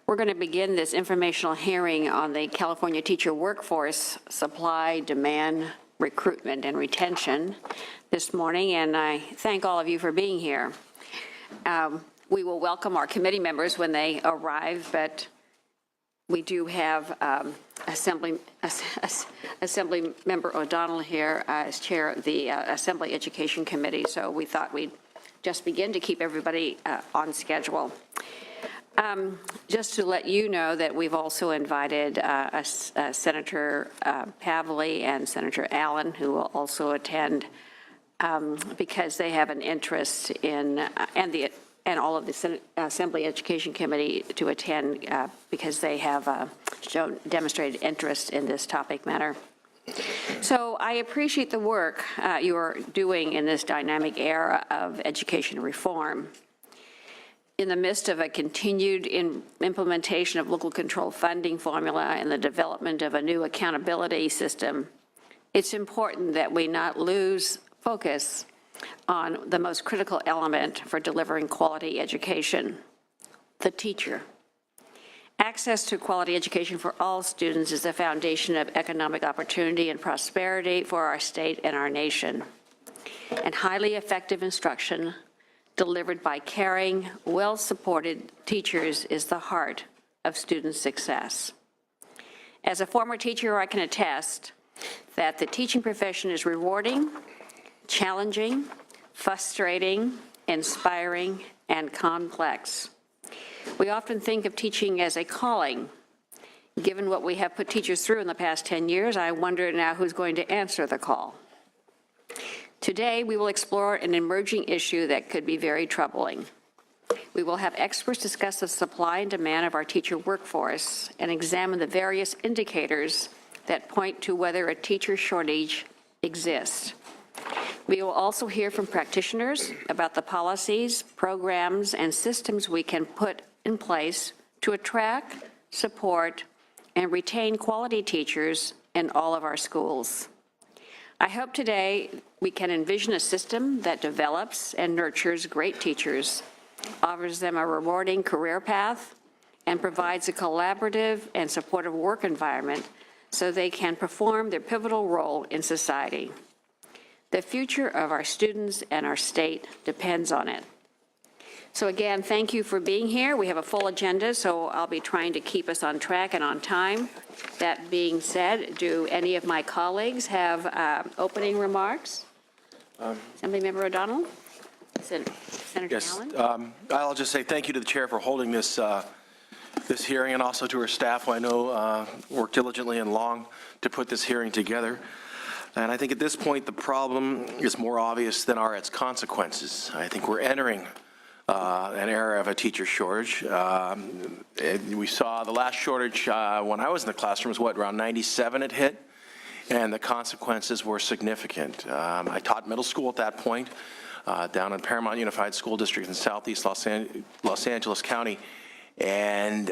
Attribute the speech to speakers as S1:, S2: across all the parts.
S1: We're going to begin this informational hearing on the California teacher workforce supply, demand, recruitment, and retention this morning, and I thank all of you for being here. We will welcome our committee members when they arrive, but we do have Assembly Member O'Donnell here as chair of the Assembly Education Committee, so we thought we'd just begin to keep everybody on schedule. Just to let you know that we've also invited Senator Pavley and Senator Allen, who will also attend because they have an interest in, and all of the Senate Assembly Education Committee to attend because they have demonstrated interest in this topic matter. So I appreciate the work you're doing in this dynamic era of education reform. In the midst of a continued implementation of local control funding formula and the development of a new accountability system, it's important that we not lose focus on the most critical element for delivering quality education, the teacher. Access to quality education for all students is the foundation of economic opportunity and prosperity for our state and our nation. And highly effective instruction delivered by caring, well-supported teachers is the heart of student success. As a former teacher, I can attest that the teaching profession is rewarding, challenging, frustrating, inspiring, and complex. We often think of teaching as a calling. Given what we have put teachers through in the past 10 years, I wonder now who's going to answer the call. Today, we will explore an emerging issue that could be very troubling. We will have experts discuss the supply and demand of our teacher workforce and examine the various indicators that point to whether a teacher shortage exists. We will also hear from practitioners about the policies, programs, and systems we can put in place to attract, support, and retain quality teachers in all of our schools. I hope today we can envision a system that develops and nurtures great teachers, offers them a rewarding career path, and provides a collaborative and supportive work environment so they can perform their pivotal role in society. The future of our students and our state depends on it. So again, thank you for being here. We have a full agenda, so I'll be trying to keep us on track and on time. That being said, do any of my colleagues have opening remarks? Assemblymember O'Donnell? Senator
S2: Yes,
S1: Allen?
S2: I'll just say thank you to the chair for holding this this hearing, and also to her staff, who I know worked diligently and long to put this hearing together. And I think at this point, the problem is more obvious than are its consequences. I think we're entering an era of a teacher shortage. We saw the last shortage when I was in the classroom was what, around 97 it hit, and the consequences were significant. I taught middle school at that point down in Paramount Unified School District in Southeast Los Angeles County, and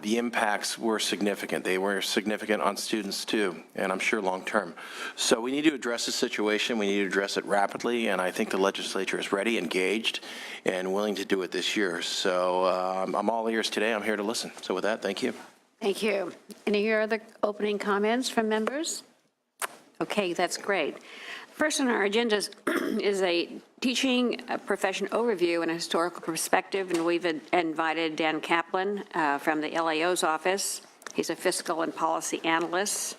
S2: the impacts were significant. They were significant on students too, and I'm sure long term. So we need to address the situation. We need to address it rapidly, and I think the legislature is ready, engaged, and willing to do it this year. So I'm all ears today. I'm here to listen. So with that, thank you.
S1: Thank you. Any other opening comments from members? Okay, that's great. First on our agenda is a teaching profession overview and a historical perspective, and we've invited Dan Kaplan from the LAO's office. He's a fiscal and policy analyst,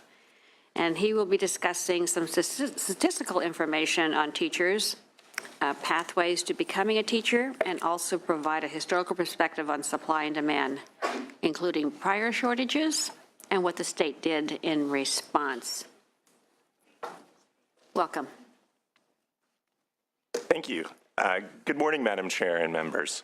S1: and he will be discussing some statistical information on teachers, pathways to becoming a teacher, and also provide a historical perspective on supply and demand, including prior shortages and what the state did in response. Welcome.
S3: Thank you. Good morning, Madam Chair and members.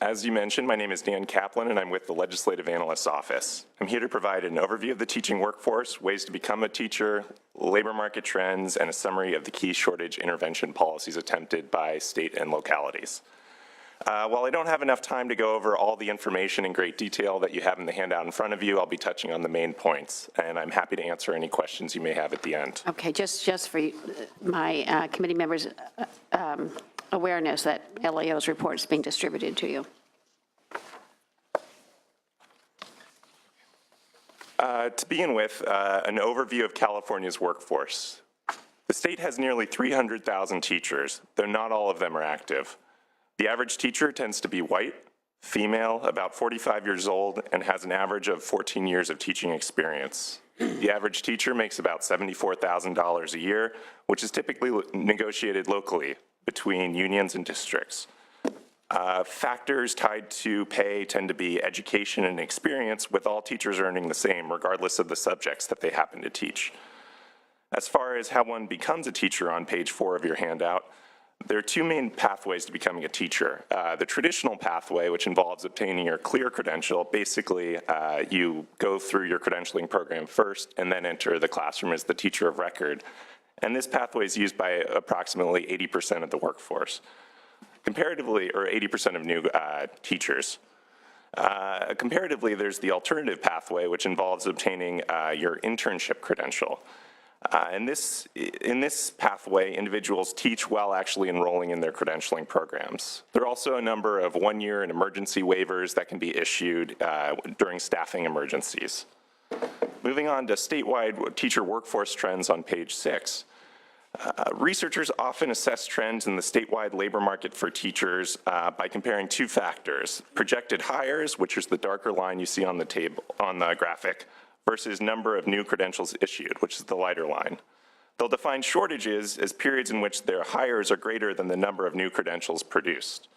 S3: As you mentioned, my name is Dan Kaplan, and I'm with the Legislative Analyst's Office. I'm here to provide an overview of the teaching workforce, ways to become a teacher, labor market trends, and a summary of the key shortage intervention policies attempted by state and localities. While I don't have enough time to go over all the information in great detail that you have in the handout in front of you, I'll be touching on the main points, and I'm happy to answer any questions you may have at the end.
S1: Okay, just for my committee members' awareness that LAO's report is being distributed to you.
S3: To begin with, an overview of California's workforce. The state has nearly 300,000 teachers, though not all of them are active. The average teacher tends to be white, female, about 45 years old, and has an average of 14 years of teaching experience. The average teacher makes about $74,000 a year, which is typically negotiated locally between unions and districts. Factors tied to pay tend to be education and experience, with all teachers earning the same, regardless of the subjects that they happen to teach. As far as how one becomes a teacher on page 4 of your handout, there are two main pathways to becoming a teacher. The traditional pathway, which involves obtaining your CLEAR credential. Basically, you go through your credentialing program first and then enter the classroom as the teacher of record. And this pathway is used by approximately 80% of the workforce. Comparatively, or 80% of new teachers. Comparatively, there's the alternative pathway, which involves obtaining your internship credential. In this pathway, individuals teach while actually enrolling in their credentialing programs. There are also a number of one-year and emergency waivers that can be issued during staffing emergencies. Moving on to statewide teacher workforce trends on page 6. Researchers often assess trends in the statewide labor market for teachers by comparing two factors: projected hires, which is the darker line you see on the table on the graphic, versus number of new credentials issued, which is the lighter line. They'll define shortages as periods in which their hires are greater than the number of new credentials produced.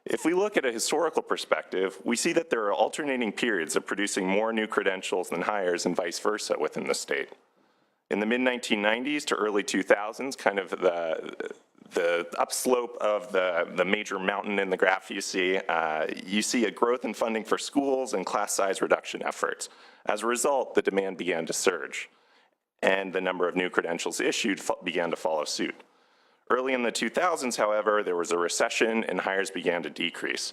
S3: If we look at a historical perspective, we see that there are alternating periods of producing more new credentials than hires and vice versa within the state. In the mid-1990s to early 2000s, kind of the upslope of the major mountain in the graph you see a growth in funding for schools and class size reduction efforts. As a result, the demand began to surge, and the number of new credentials issued began to follow suit. Early in the 2000s, however, there was a recession and hires began to decrease.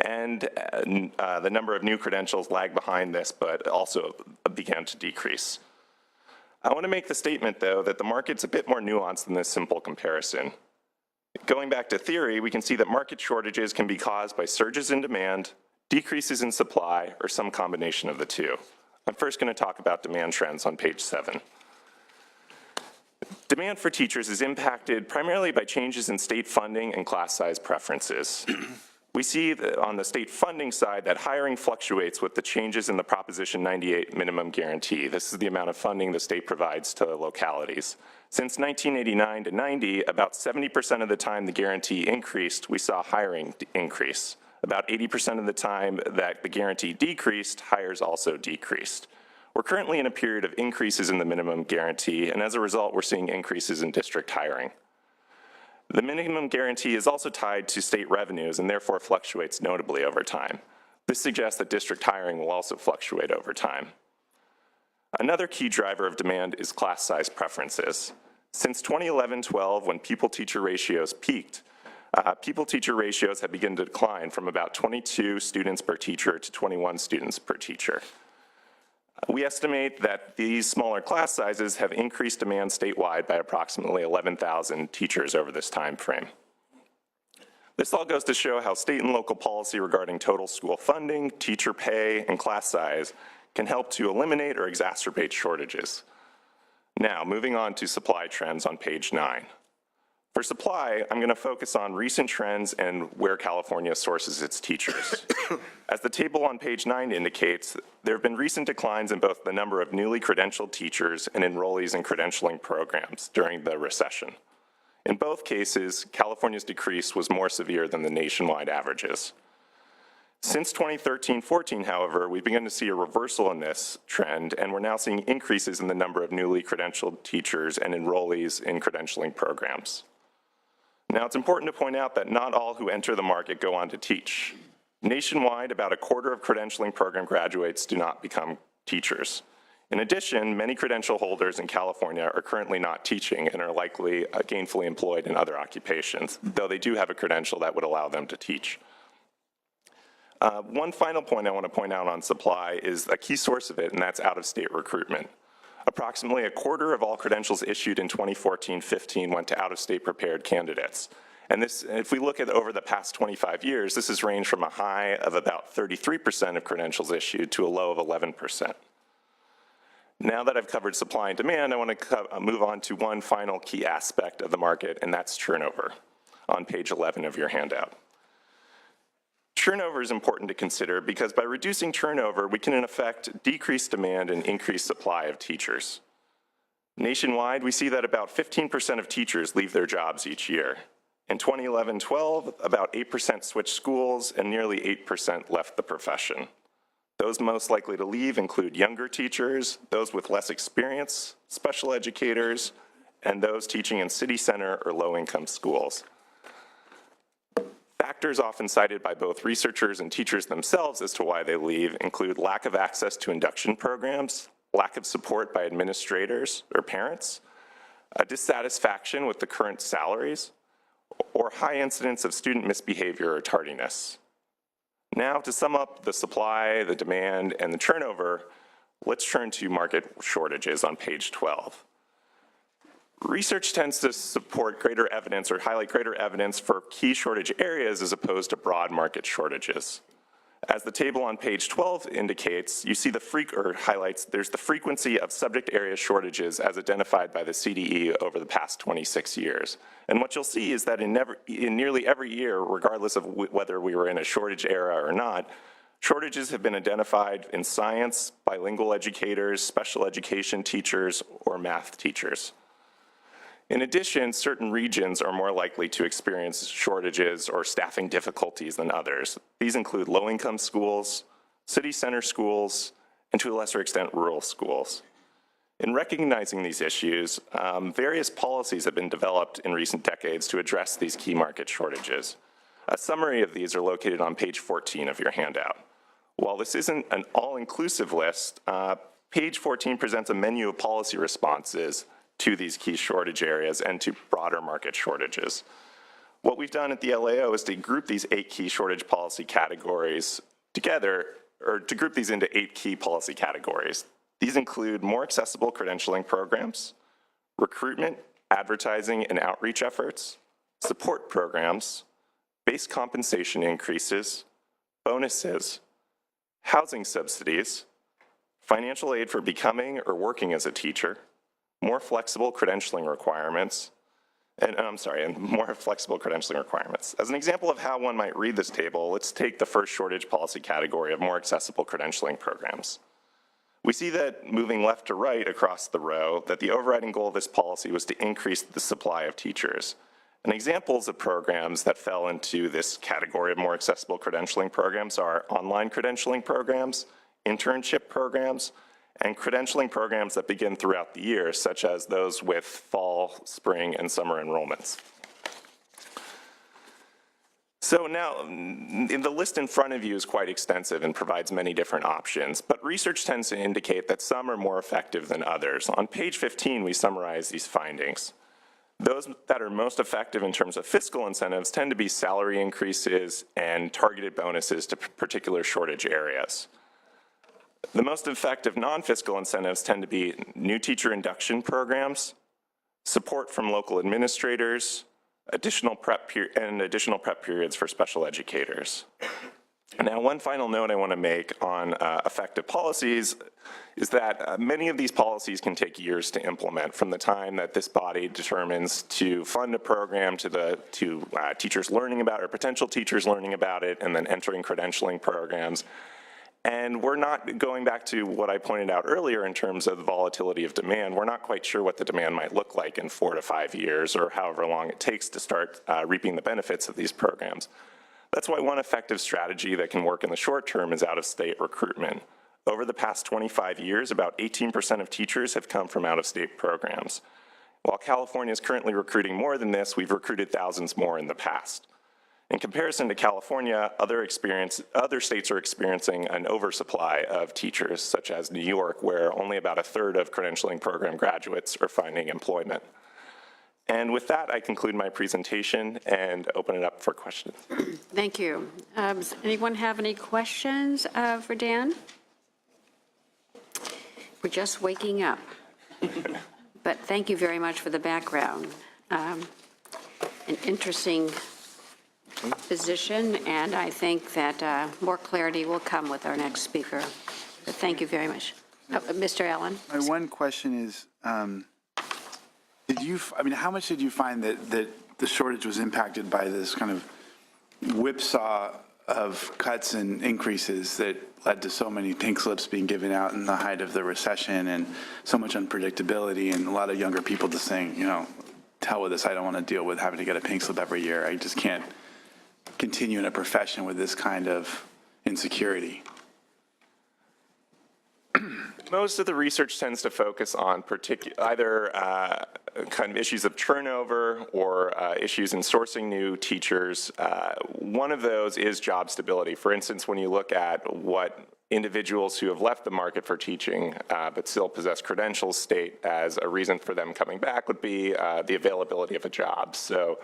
S3: And the number of new credentials lagged behind this, but also began to decrease. I want to make the statement, though, that the market's a bit more nuanced than this simple comparison. Going back to theory, we can see that market shortages can be caused by surges in demand, decreases in supply, or some combination of the two. I'm first going to talk about demand trends on page 7. Demand for teachers is impacted primarily by changes in state funding and class size preferences. We see that on the state funding side that hiring fluctuates with the changes in the Proposition 98 minimum guarantee. This is the amount of funding the state provides to localities. Since 1989 to 90, about 70% of the time the guarantee increased, we saw hiring increase. About 80% of the time that the guarantee decreased, hires also decreased. We're currently in a period of increases in the minimum guarantee, and as a result, we're seeing increases in district hiring. The minimum guarantee is also tied to state revenues and therefore fluctuates notably over time. This suggests that district hiring will also fluctuate over time. Another key driver of demand is class size preferences. Since 2011-12, when pupil-teacher ratios peaked, pupil-teacher ratios have begun to decline from about 22 students per teacher to 21 students per teacher. We estimate that these smaller class sizes have increased demand statewide by approximately 11,000 teachers over this time frame. This all goes to show how state and local policy regarding total school funding, teacher pay, and class size can help to eliminate or exacerbate shortages. Now, moving on to supply trends on page 9. For supply, I'm going to focus on recent trends and where California sources its teachers. As the table on page 9 indicates, there have been recent declines in both the number of newly credentialed teachers and enrollees in credentialing programs during the recession. In both cases, California's decrease was more severe than the nationwide averages. Since 2013-14, however, we've begun to see a reversal in this trend, and we're now seeing increases in the number of newly credentialed teachers and enrollees in credentialing programs. Now, it's important to point out that not all who enter the market go on to teach. Nationwide, about a quarter of credentialing program graduates do not become teachers. In addition, many credential holders in California are currently not teaching and are likely gainfully employed in other occupations, though they do have a credential that would allow them to teach. One final point I want to point out on supply is a key source of it, and that's out-of-state recruitment. Approximately a quarter of all credentials issued in 2014-15 went to out-of-state prepared candidates. And this, if we look at over the past 25 years, this has ranged from a high of about 33% of credentials issued to a low of 11%. Now that I've covered supply and demand, I want to move on to one final key aspect of the market, and that's turnover, on page 11 of your handout. Turnover is important to consider because by reducing turnover, we can in effect decrease demand and increase supply of teachers. Nationwide, we see that about 15% of teachers leave their jobs each year. In 2011-12, about 8% switched schools and nearly 8% left the profession. Those most likely to leave include younger teachers, those with less experience, special educators, and those teaching in city center or low-income schools. Factors often cited by both researchers and teachers themselves as to why they leave include lack of access to induction programs, lack of support by administrators or parents, a dissatisfaction with the current salaries, or high incidence of student misbehavior or tardiness. Now, to sum up the supply, the demand, and the turnover, let's turn to market shortages on page 12. Research tends to support greater evidence or highlight greater evidence for key shortage areas as opposed to broad market shortages. As the table on page 12 indicates, you see highlights, there's the frequency of subject area shortages as identified by the CDE over the past 26 years. And what you'll see is that in nearly every year, regardless of whether we were in a shortage era or not, shortages have been identified in science, bilingual educators, special education teachers, or math teachers. In addition, certain regions are more likely to experience shortages or staffing difficulties than others. These include low-income schools, city center schools, and to a lesser extent, rural schools. In recognizing these issues, various policies have been developed in recent decades to address these key market shortages. A summary of these are located on page 14 of your handout. While this isn't an all-inclusive list, page 14 presents a menu of policy responses to these key shortage areas and to broader market shortages. What we've done at the LAO is to group these 8 key shortage policy categories together, or to group these into 8 key policy categories. These include more accessible credentialing programs, recruitment, advertising, and outreach efforts, support programs, base compensation increases, bonuses, housing subsidies, financial aid for becoming or working as a teacher, more flexible credentialing requirements, and more flexible credentialing requirements. As an example of how one might read this table, let's take the first shortage policy category of more accessible credentialing programs. We see that moving left to right across the row, that the overriding goal of this policy was to increase the supply of teachers. And examples of programs that fell into this category of more accessible credentialing programs are online credentialing programs, internship programs, and credentialing programs that begin throughout the year, such as those with fall, spring, and summer enrollments. So now, the list in front of you is quite extensive and provides many different options, but research tends to indicate that some are more effective than others. On page 15, we summarize these findings. Those that are most effective in terms of fiscal incentives tend to be salary increases and targeted bonuses to particular shortage areas. The most effective non-fiscal incentives tend to be new teacher induction programs, support from local administrators, additional prep periods for special educators. Now, one final note I want to make on effective policies is that many of these policies can take years to implement, from the time that this body determines to fund a program to teachers learning about it, or potential teachers learning about it, and then entering credentialing programs. And we're not, going back to what I pointed out earlier in terms of the volatility of demand, we're not quite sure what the demand might look like in 4 to 5 years, or however long it takes to start reaping the benefits of these programs. That's why one effective strategy that can work in the short term is out-of-state recruitment. Over the past 25 years, about 18% of teachers have come from out-of-state programs. While California is currently recruiting more than this, we've recruited thousands more in the past. In comparison to California, other states are experiencing an oversupply of teachers, such as New York, where only about 1/3 of credentialing program graduates are finding employment. And with that, I conclude my presentation and open it up for questions.
S1: Thank you. Does anyone have any questions for Dan? We're just waking up. But thank you very much for the background. An interesting position, and I think that more clarity will come with our next speaker. But thank you very much. Mr. Allen?
S4: My one question is, how much did you find that the shortage was impacted by this kind of whipsaw of cuts and increases that led to so many pink slips being given out in the height of the recession and so much unpredictability and a lot of younger people just saying, hell with this, I don't want to deal with having to get a pink slip every year. I just can't continue in a profession with this kind of insecurity.
S3: Most of the research tends to focus on either kind of issues of turnover or issues in sourcing new teachers. One of those is job stability. For instance, when you look at what individuals who have left the market for teaching but still possess credentials state as a reason for them coming back would be the availability of a job. So,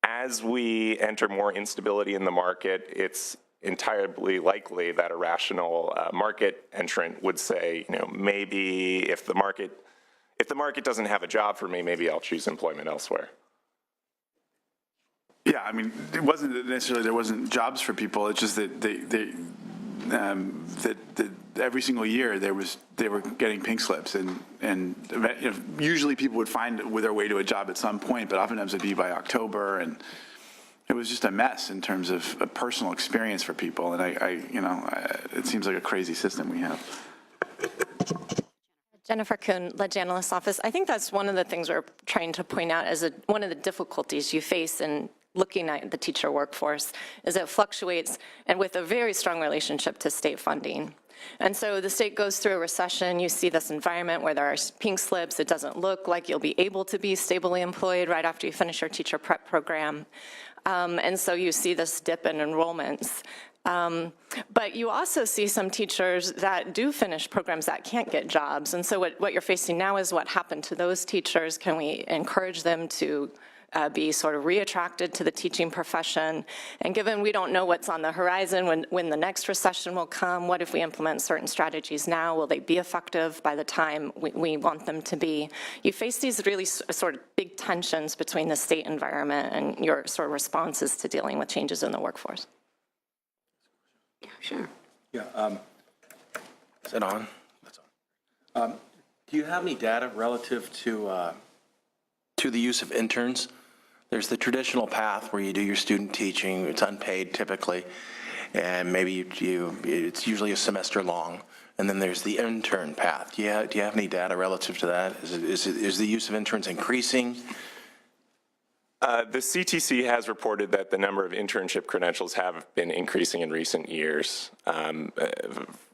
S3: as we enter more instability in the market, it's entirely likely that a rational market entrant would say, maybe if the market doesn't have a job for me, maybe I'll choose employment elsewhere.
S4: Yeah, I mean, it wasn't necessarily there wasn't jobs for people. It's just that that every single year they were getting pink slips, and usually people would find their way to a job at some point, but oftentimes it'd be by October, and it was just a mess in terms of a personal experience for people. And it seems like a crazy system we have.
S5: Jennifer Kuhn, Ledge Analyst's Office. I think that's one of the things we're trying to point out as one of the difficulties you face in looking at the teacher workforce is it fluctuates and with a very strong relationship to state funding. And so the state goes through a recession, you see this environment where there are pink slips, it doesn't look like you'll be able to be stably employed right after you finish your teacher prep program. And so you see this dip in enrollments. But you also see some teachers that do finish programs that can't get jobs. And so what you're facing now is what happened to those teachers. Can we encourage them to be sort of reattracted to the teaching profession? And given we don't know what's on the horizon, when the next recession will come, what if we implement certain strategies now? Will they be effective by the time we want them to be? You face these really sort of big tensions between the state environment and your sort of responses to dealing with changes in the workforce.
S1: Sure.
S2: Yeah. Is it on? That's on. Do you have any data relative to the use of interns? There's the traditional path where you do your student teaching. It's unpaid typically, and maybe it's usually a semester long. And then there's the intern path. Do you have any data relative to that? Is the use of interns increasing?
S3: The CTC has reported that the number of internship credentials have been increasing in recent years.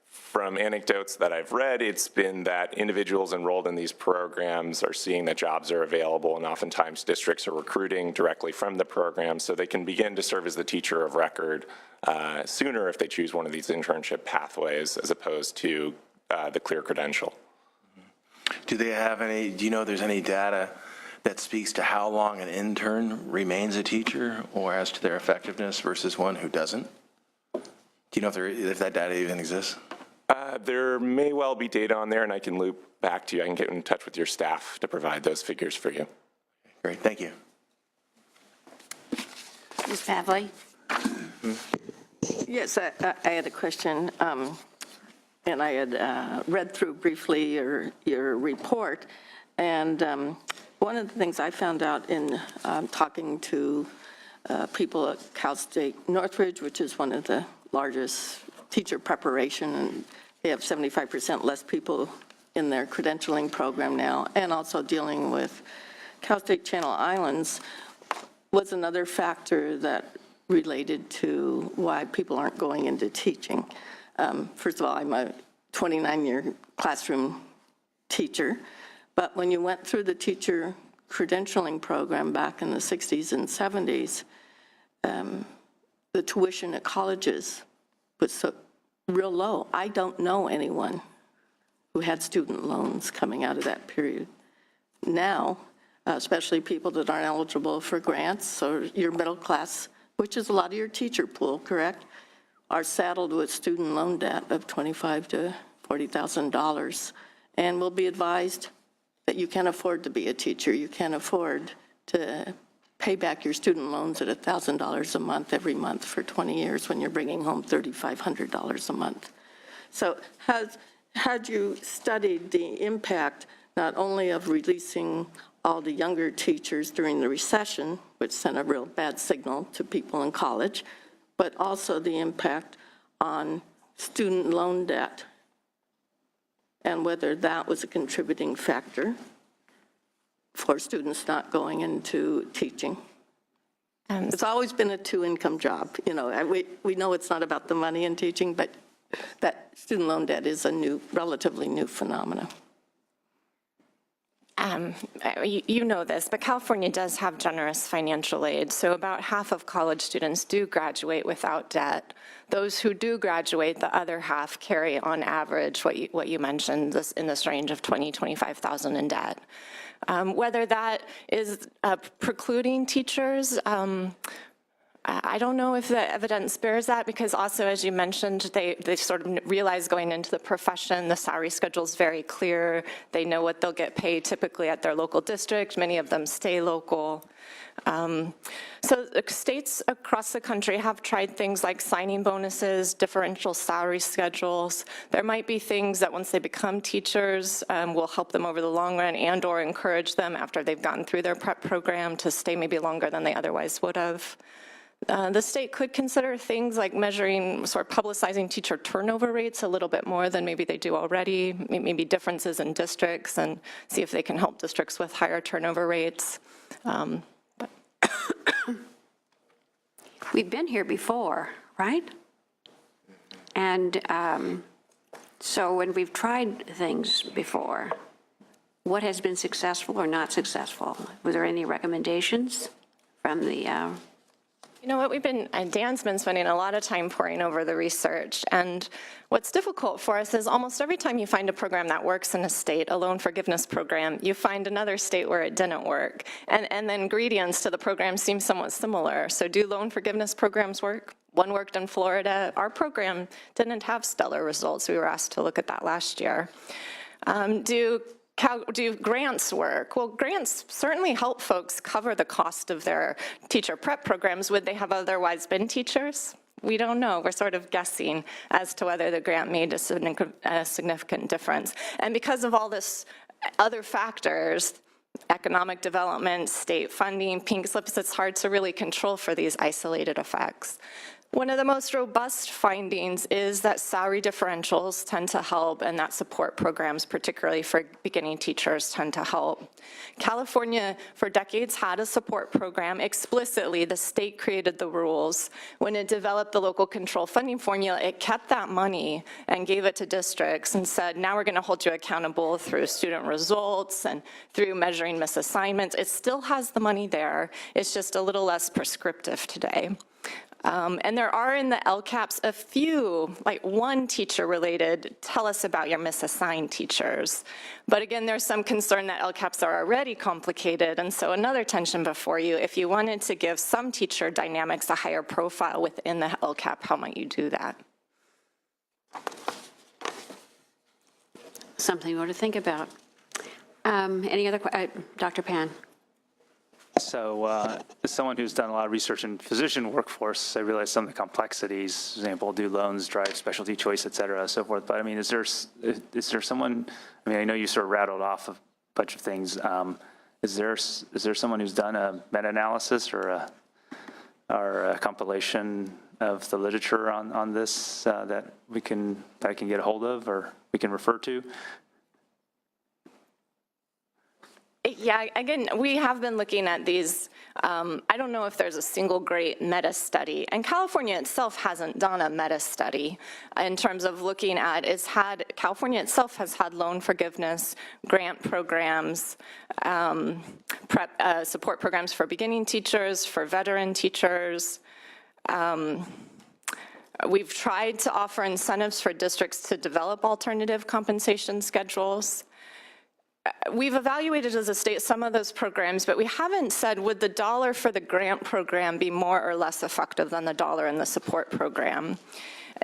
S3: From anecdotes that I've read, it's been that individuals enrolled in these programs are seeing that jobs are available, and oftentimes districts are recruiting directly from the program so they can begin to serve as the teacher of record sooner if they choose one of these internship pathways as opposed to the clear credential.
S2: Do you know if there's any data that speaks to how long an intern remains a teacher or as to their effectiveness versus one who doesn't? Do you know if that data even exists?
S3: There may well be data on there, and I can loop back to you. I can get in touch with your staff to provide those figures for you.
S2: Great, thank you.
S1: Ms. Pavley?
S6: Yes, I had a question, and I had read through briefly your report, and one of the things I found out in talking to people at Cal State Northridge, which is one of the largest teacher preparation, and they have 75% less people in their credentialing program now, and also dealing with Cal State Channel Islands, was another factor that related to why people aren't going into teaching. First of all, I'm a 29-year classroom teacher, but when you went through the teacher credentialing program back in the 60s and 70s, the tuition at colleges was real low. I don't know anyone who had student loans coming out of that period. Now, especially people that aren't eligible for grants or your middle class, which is a lot of your teacher pool, correct, are saddled with student loan debt of $25,000 to $40,000 and will be advised that you can't afford to be a teacher. You can't afford to pay back your student loans at $1,000 a month every month for 20 years when you're bringing home $3,500 a month. So had you studied the impact not only of releasing all the younger teachers during the recession, which sent a real bad signal to people in college, but also the impact on student loan debt, and whether that was a contributing factor for students not going into teaching? It's always been a two-income job. You know, we know it's not about the money in teaching, but that student loan debt is a relatively new phenomenon.
S5: You know this, but California does have generous financial aid, so about half of college students do graduate without debt. Those who do graduate, the other half carry on average what you mentioned, in this range of $20,000–$25,000 in debt. Whether that is precluding teachers, I don't know if the evidence bears that, because also, as you mentioned, they sort of realize going into the profession, the salary schedule is very clear. They know what they'll get paid typically at their local district. Many of them stay local. So states across the country have tried things like signing bonuses, differential salary schedules. There might be things that once they become teachers will help them over the long run and or encourage them after they've gotten through their prep program to stay maybe longer than they otherwise would have. The state could consider things like measuring, sort of publicizing teacher turnover rates a little bit more than maybe they do already, maybe differences in districts, and see if they can help districts with higher turnover rates.
S1: We've been here before, right? And so when we've tried things before, what has been successful or not successful? Were there any recommendations from the
S5: You know what, Dan's been spending a lot of time poring over the research, and what's difficult for us is almost every time you find a program that works in a state, a loan forgiveness program, you find another state where it didn't work. And the ingredients to the program seem somewhat similar. So do loan forgiveness programs work? One worked in Florida. Our program didn't have stellar results. We were asked to look at that last year. Do grants work? Well, grants certainly help folks cover the cost of their teacher prep programs. Would they have otherwise been teachers? We don't know. We're sort of guessing as to whether the grant made a significant difference. And because of all this other factors, economic development, state funding, pink slips, it's hard to really control for these isolated effects. One of the most robust findings is that salary differentials tend to help, and that support programs, particularly for beginning teachers, tend to help. California, for decades, had a support program. Explicitly, the state created the rules. When it developed the local control funding formula, it kept that money and gave it to districts and said, now we're going to hold you accountable through student results and through measuring misassignments. It still has the money there. It's just a little less prescriptive today. And there are in the LCAPs a few, like one teacher related, tell us about your misassigned teachers. But again, there's some concern that LCAPs are already complicated. And so another tension before you, if you wanted to give some teacher dynamics a higher profile within the LCAP, how might you do that?
S1: something more to think about? Any other, Dr. Pan?
S7: So as someone who's done a lot of research in physician workforce, I realize some of the complexities, for example, do loans drive specialty choice, et cetera, so forth. But I mean, is there someone, I mean, I know you sort of rattled off a bunch of things. Is there someone who's done a meta-analysis or a compilation of the literature on this that I can get a hold of or we can refer to?
S5: Yeah, again, we have been looking at these. I don't know if there's a single great meta-study, and California itself hasn't done a meta-study in terms of looking at, California itself has had loan forgiveness, grant programs, support programs for beginning teachers, for veteran teachers. We've tried to offer incentives for districts to develop alternative compensation schedules. We've evaluated as a state some of those programs, but we haven't said, would the dollar for the grant program be more or less effective than the dollar in the support program?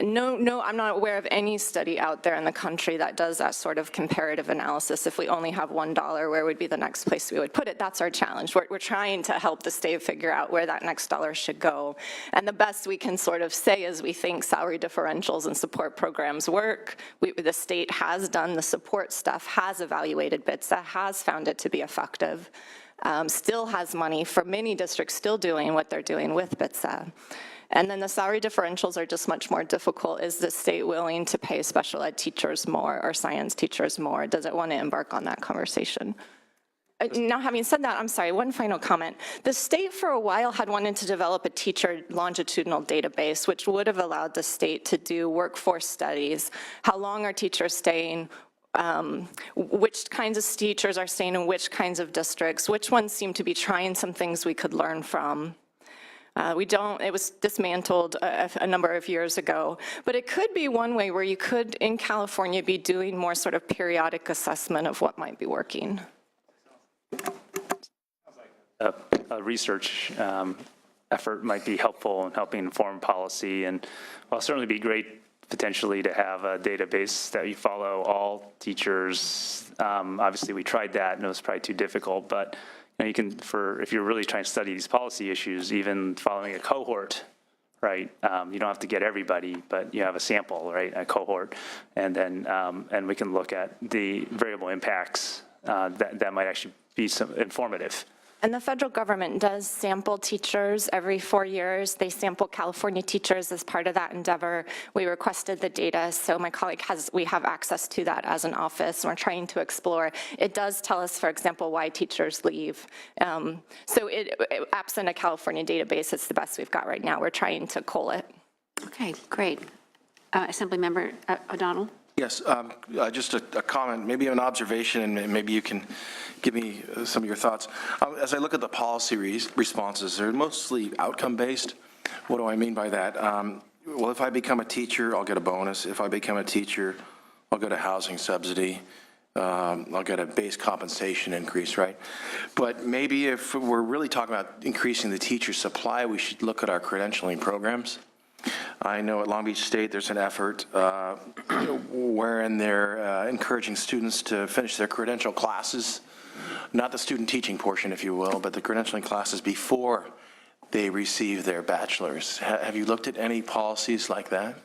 S5: No, I'm not aware of any study out there in the country that does that sort of comparative analysis. If we only have $1, where would be the next place we would put it? That's our challenge. We're trying to help the state figure out where that next dollar should go. And the best we can sort of say is we think salary differentials and support programs work. The state has done the support stuff, has evaluated BTSA, has found it to be effective. Still has money for many districts still doing what they're doing with BTSA. And then the salary differentials are just much more difficult. Is the state willing to pay special ed teachers more or science teachers more? Does it want to embark on that conversation? Now, having said that, I'm sorry, one final comment. The state for a while had wanted to develop a teacher longitudinal database, which would have allowed the state to do workforce studies. How long are teachers staying? Which kinds of teachers are staying in which kinds of districts? Which ones seem to be trying some things we could learn from? It was dismantled a number of years ago, but it could be one way where you could, in California, be doing more sort of periodic assessment of what might be working.
S7: A research effort might be helpful in helping inform policy, and while certainly be great potentially to have a database that you follow all teachers. Obviously, we tried that, and it was probably too difficult, but you can, if you're really trying to study these policy issues, even following a cohort, right? You don't have to get everybody, but you have a sample, right? A cohort, and then and we can look at the variable impacts that might actually be some informative.
S5: And the federal government does sample teachers every 4 years. They sample California teachers as part of that endeavor. We requested the data, so my colleague we have access to that as an office, and we're trying to explore. It does tell us, for example, why teachers leave. So absent a California database, it's the best we've got right now. We're trying to cull it.
S1: Okay, great. Assemblymember O'Donnell?
S2: Yes, just a comment, maybe an observation, and maybe you can give me some of your thoughts. As I look at the policy responses, they're mostly outcome-based. What do I mean by that? Well, if I become a teacher, I'll get a bonus. If I become a teacher, I'll get a housing subsidy. I'll get a base compensation increase, right? But maybe if we're really talking about increasing the teacher supply, we should look at our credentialing programs. I know at Long Beach State there's an effort wherein they're encouraging students to finish their credential classes, not the student teaching portion, if you will, but the credentialing classes before they receive their bachelor's. Have you looked at any policies like that?